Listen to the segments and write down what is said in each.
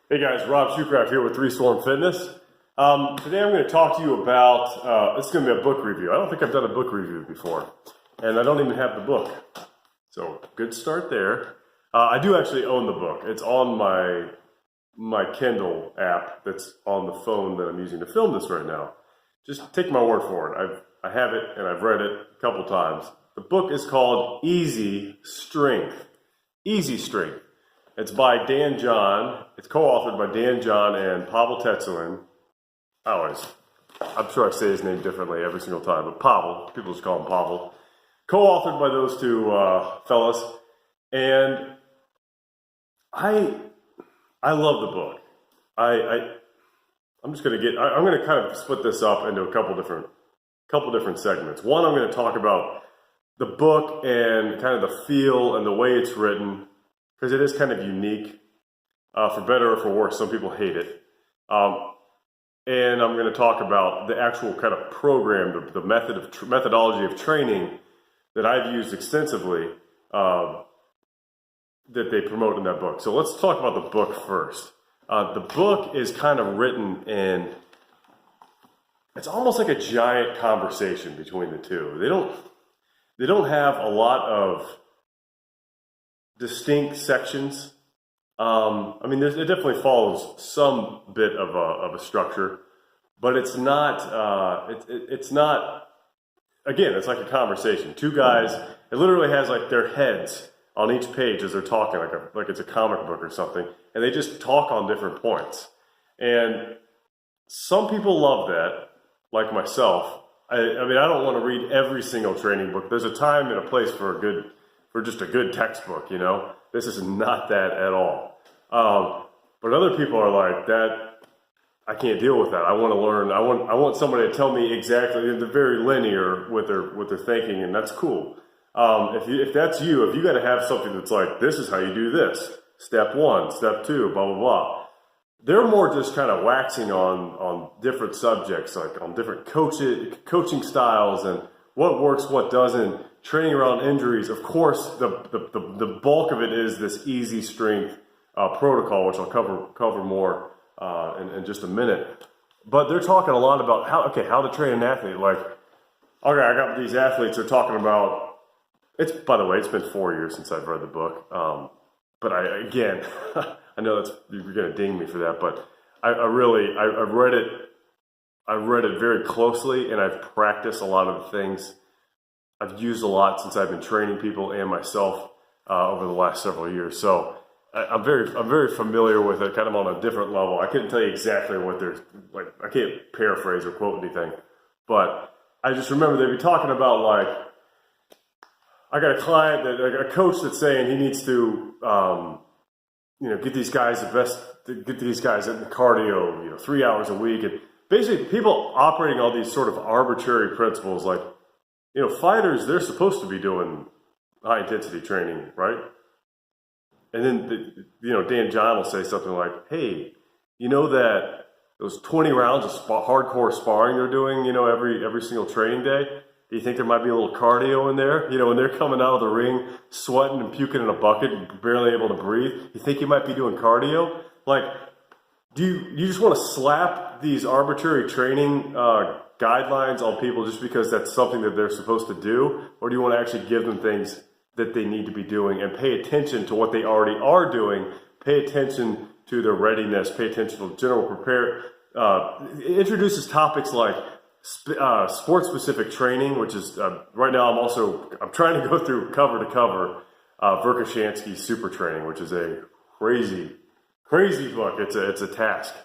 Hey guys, Rob Shoecraft here with Three Storm Fitness. Today I'm going to talk to you about, it's going to be a book review. I don't think I've done a book review before, and I don't even have the book. So, good start there. I do actually own the book. It's on my Kindle app that's on the phone that I'm using to film this right now. Just take my word for it. I have it and I've read it a couple times. The book is called Easy Strength. Easy Strength. It's by Dan John. It's co-authored by Dan John and Pavel. I'm sure I say his name differently every single time, but Pavel. People just call him Pavel. Co-authored by those two fellas. And I love the book. I'm going to kind of split this up into a couple different segments. One, I'm going to talk about the book and kind of the feel and the way it's written, because it is kind of unique, for better or for worse. Some people hate it. And I'm going to talk about the actual kind of program, the methodology of training that I've used extensively, that they promote in that book. So let's talk about the book first. The book is kind of written in, it's almost like a giant conversation between the two. They don't have a lot of distinct sections. I mean, it definitely follows some bit of a structure, but it's not. It's not. Again, it's like a conversation. Two guys. It literally has like their heads on each page as they're talking, like it's a comic book or something, and they just talk on different points. And some people love that, like myself. I mean, I don't want to read every single training book. There's a time and a place for just a good textbook, you know. This is not that at all. But other people are like, that, I can't deal with that. I want to learn. I want somebody to tell me exactly. They're very linear with their thinking, and that's cool. If that's you, if you got to have something that's like, this is how you do this. Step 1, step 2, blah, blah, blah. They're more just kind of waxing on different subjects, like on different coaching styles and what works, what doesn't, training around injuries. Of course, the bulk of it is this easy strength protocol, which I'll cover more in just a minute. But they're talking a lot about how to train an athlete. Like, okay, I got these athletes. They're talking about. By the way, it's been 4 years since I've read the book. But again, I know you're going to ding me for that, but I've read it. I read it very closely, and I've practiced a lot of the things I've used a lot since I've been training people and myself over the last several years. So I'm very familiar with it, kind of on a different level. I couldn't tell you exactly what they're like. I can't paraphrase or quote anything, but I just remember they'd be talking about, like, I got a client, a coach that's saying he needs to, get these guys in the cardio, 3 hours a week. And basically people operating all these sort of arbitrary principles, like, fighters, they're supposed to be doing high intensity training, right? And then, Dan John will say something like, hey, you know that those 20 rounds of hardcore sparring they're doing, every single training day, do you think there might be a little cardio in there? When they're coming out of the ring, sweating and puking in a bucket and barely able to breathe, you think you might be doing cardio? Like, do you just want to slap these arbitrary training guidelines on people just because that's something that they're supposed to do? Or do you want to actually give them things that they need to be doing and pay attention to what they already are doing, pay attention to their readiness, pay attention to general prepare? It introduces topics like sport-specific training, which is right now I'm trying to go through cover to cover Verkhoshansky's Super Training, which is a crazy book. It's a task,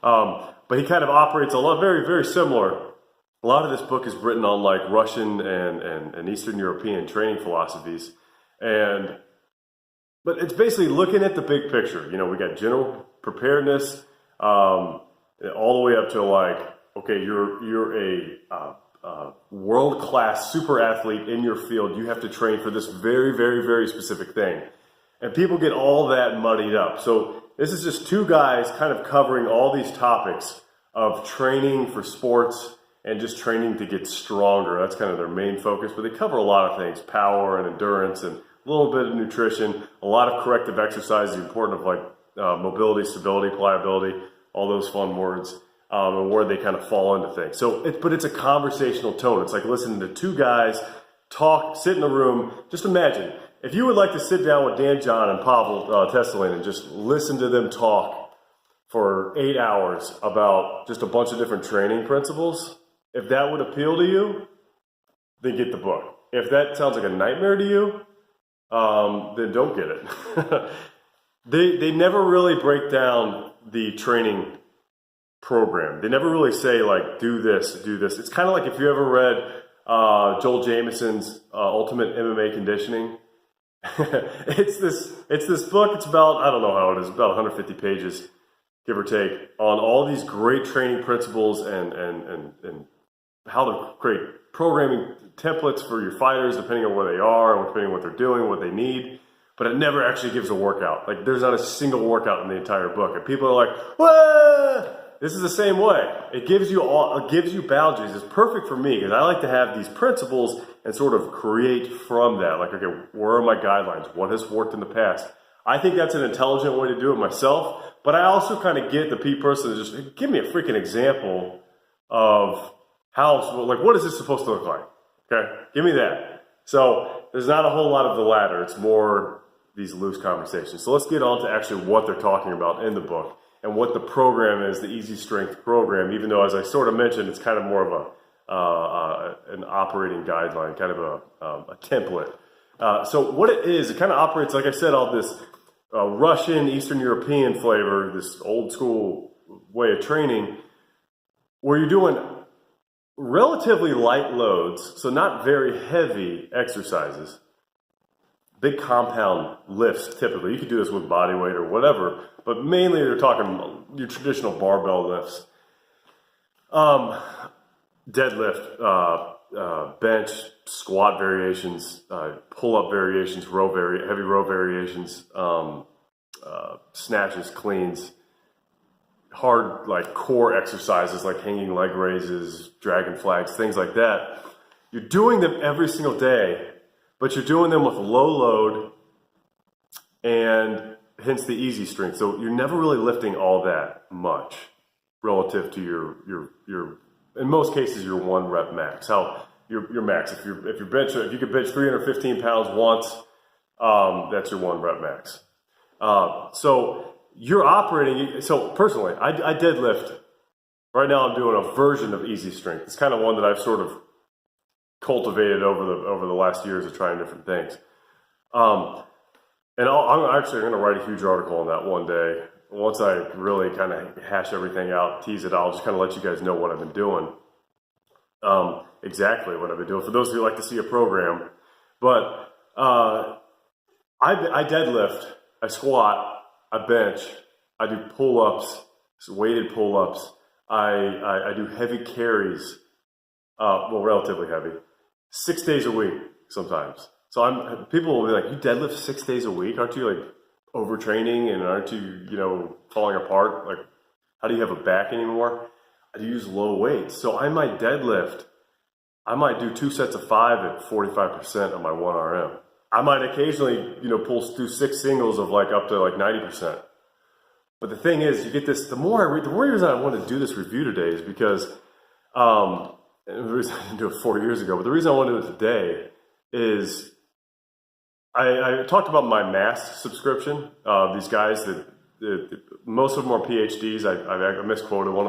but he kind of operates a lot very, very similar. A lot of this book is written on like Russian and Eastern European training philosophies, but it's basically looking at the big picture. We got general preparedness all the way up to like, okay, you're a world-class super athlete in your field. You have to train for this very, very, very specific thing. And people get all that muddied up. So this is just two guys kind of covering all these topics of training for sports and just training to get stronger. That's kind of their main focus. But they cover a lot of things, power and endurance and a little bit of nutrition, a lot of corrective exercise, the importance of like mobility, stability, pliability, all those fun words, and where they kind of fall into things. So, but it's a conversational tone. It's like listening to two guys talk, sit in a room. Just imagine, if you would like to sit down with Dan John and Pavel Testelin and just listen to them talk for 8 hours about just a bunch of different training principles, if that would appeal to you, then get the book. If that sounds like a nightmare to you, then don't get it. They never really break down the training program. They never really say, like, do this, do this. It's kind of like if you ever read Joel Jamison's Ultimate MMA Conditioning. It's this book. It's about, I don't know how it is, about 150 pages, give or take, on all these great training principles and how to create programming templates for your fighters, depending on where they are, and depending on what they're doing, what they need. But it never actually gives a workout. Like, there's not a single workout in the entire book. And people are like, whoa! This is the same way. It gives you boundaries. It's perfect for me because I like to have these principles and sort of create from that. Like, okay, where are my guidelines? What has worked in the past? I think that's an intelligent way to do it myself. But I also kind of get the person to just give me a freaking example of how, like, what is this supposed to look like? Okay, give me that. So there's not a whole lot of the latter. It's more these loose conversations. So let's get on to actually what they're talking about in the book and what the program is, the Easy Strength program, even though, as I sort of mentioned, it's kind of more of an operating guideline, kind of a template. So what it is, it kind of operates, like I said, all this Russian, Eastern European flavor, this old school way of training, where you're doing relatively light loads, so not very heavy exercises, big compound lifts typically. You could do this with body weight or whatever, but mainly they're talking your traditional barbell lifts. Deadlift, bench, squat variations, pull-up variations, heavy row variations, snatches, cleans, hard, like, core exercises like hanging leg raises, dragon flags, things like that. You're doing them every single day, but you're doing them with low load and hence the easy strength. So you're never really lifting all that much relative to your in most cases, your 1 rep max. How your max, if you could bench 315 pounds once, that's your 1 rep max. So you're operating. So personally, I deadlift. Right now, I'm doing a version of easy strength. It's kind of one that I've sort of cultivated over the last years of trying different things. And I'm actually going to write a huge article on that one day. Once I really kind of hash everything out, tease it out, I'll just kind of let you guys know what I've been doing. Exactly what I've been doing. For those who like to see a program. But I deadlift, I squat, I bench, I do pull-ups, weighted pull-ups. I do heavy carries, relatively heavy, 6 days a week sometimes. So people will be like, you deadlift 6 days a week? Aren't you, like, overtraining, and aren't you, falling apart? Like, how do you have a back anymore? I use low weights. So I might deadlift. I might do 2 sets of 5 at 45% of my 1 RM. I might occasionally, do 6 singles of up to 90%. But the thing is, you get this, the more reason I want to do this review today is because, and the reason I didn't do it 4 years ago, but the reason I want to do it today is I talked about my mass subscription. These guys most of them are PhDs. I misquoted. One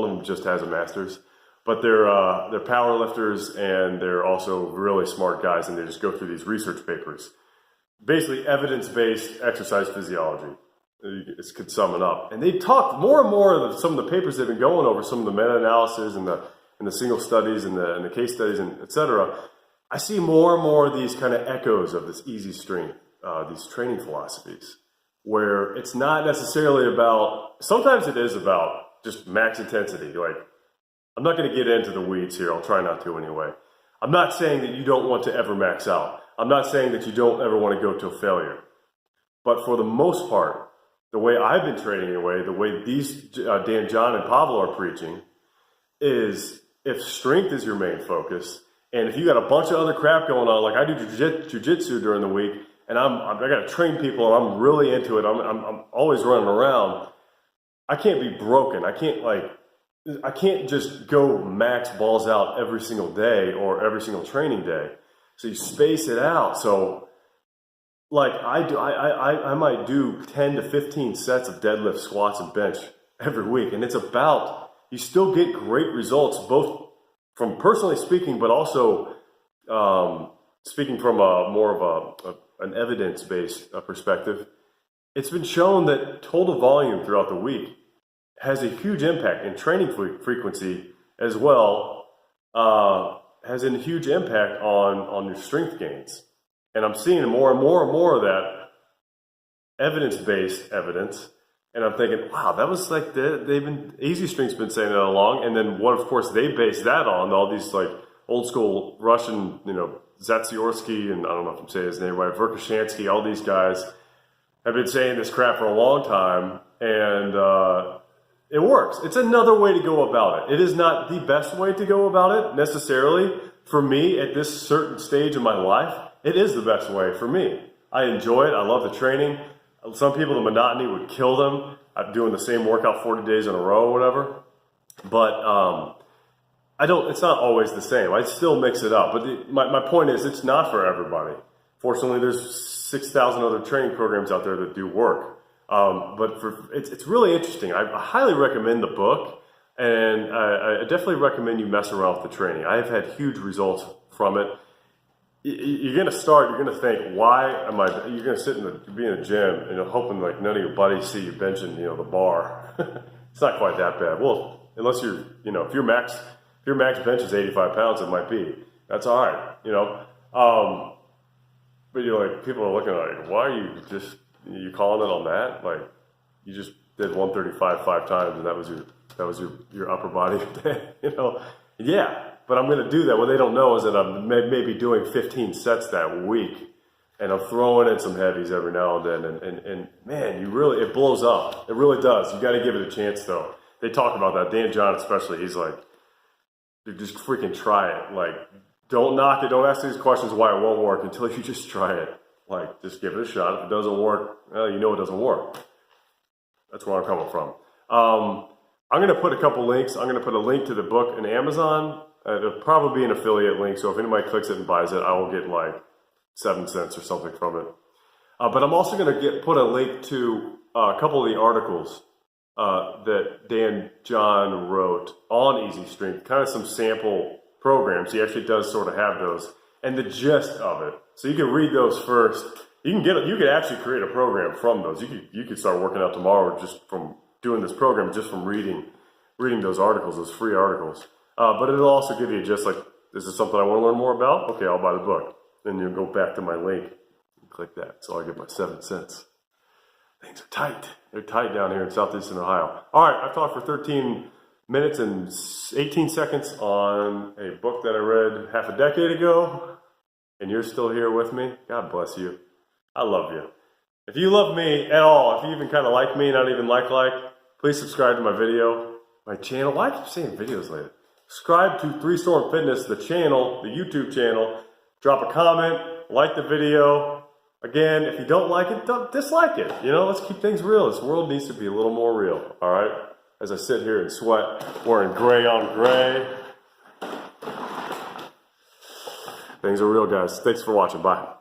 of them just has a master's, but they're power lifters, and they're also really smart guys, and they just go through these research papers, basically evidence-based exercise physiology. This could sum it up. And they talk more and more of some of the papers they've been going over, some of the meta-analysis and the single studies and the case studies, and et cetera. I see more and more of these kind of echoes of this easy strength, these training philosophies, where it's not necessarily about, sometimes it is about just max intensity. Like, I'm not going to get into the weeds here. I'll try not to anyway. I'm not saying that you don't want to ever max out. I'm not saying that you don't ever want to go to failure. But for the most part, the way I've been training anyway, the way these Dan John and Pavel are preaching, is if strength is your main focus, and if you got a bunch of other crap going on, like I do jujitsu during the week, and I got to train people, and I'm really into it. I'm always running around. I can't be broken. I can't just go max balls out every single day or every single training day. So you space it out. So like I might do 10 to 15 sets of deadlift, squats, and bench every week. And it's about, you still get great results, both from personally speaking, but also speaking from a more of an evidence-based perspective. It's been shown that total volume throughout the week has a huge impact, in training frequency as well, has a huge impact on your strength gains. And I'm seeing more and more and more of that evidence-based evidence. And I'm thinking, wow, that was like, Easy Strength's been saying that all along. And then what, of course, they base that on, all these like old school Russian, Zatsiorsky, and I don't know if I'm saying his name right, Verkhoshansky, all these guys have been saying this crap for a long time. And it works. It's another way to go about it. It is not the best way to go about it necessarily. For me, at this certain stage of my life, it is the best way for me. I enjoy it. I love the training. Some people, the monotony would kill them. I'm doing the same workout 40 days in a row or whatever. But it's not always the same. I still mix it up. But my point is, it's not for everybody. Fortunately, there's 6,000 other training programs out there that do work. But it's really interesting. I highly recommend the book, and I definitely recommend you mess around with the training. I have had huge results from it. You're going to think, you're going to sit be in a gym, hoping like none of your buddies see you benching, the bar. It's not quite that bad. Well, unless if your max bench is 85 pounds, it might be. That's all right, but people are looking like, why are you calling it on that? Like, you just did 135 5 times, and that was your upper body day, Yeah, but I'm going to do that. What they don't know is that I'm maybe doing 15 sets that week, and I'm throwing in some heavies every now and then, and man, it blows up. It really does. You got to give it a chance, though. They talk about that. Dan John especially, he's like, dude, just freaking try it. Like, don't knock it. Don't ask these questions why it won't work until you just try it. Like, just give it a shot. If it doesn't work, well, it doesn't work. That's where I'm coming from. I'm going to put a couple links. I'm going to put a link to the book in Amazon. It'll probably be an affiliate link, so if anybody clicks it and buys it, I will get like 7 cents or something from it. But I'm also going to put a link to a couple of the articles that Dan John wrote on Easy Strength, kind of some sample programs. He actually does sort of have those, and the gist of it. So you can read those first. You could actually create a program from those. You could start working out tomorrow just from doing this program, just from reading those articles, those free articles. But it'll also give you just like, this is something I want to learn more about? Okay, I'll buy the book. Then you'll go back to my link and click that. So I get my 7 cents. Things are tight. They're tight down here in southeastern Ohio. All right, I've talked for 13 minutes and 18 seconds on a book that I read half a decade ago, and you're still here with me. God bless you. I love you. If you love me at all, if you even kind of like me, not even like, please subscribe to my channel. Why do I keep saying videos later? Subscribe to 3 Storm Fitness, the channel, the YouTube channel. Drop a comment, like the video. Again, if you don't like it, don't dislike it. Let's keep things real. This world needs to be a little more real, all right? As I sit here and sweat, wearing gray on gray. Things are real, guys. Thanks for watching. Bye.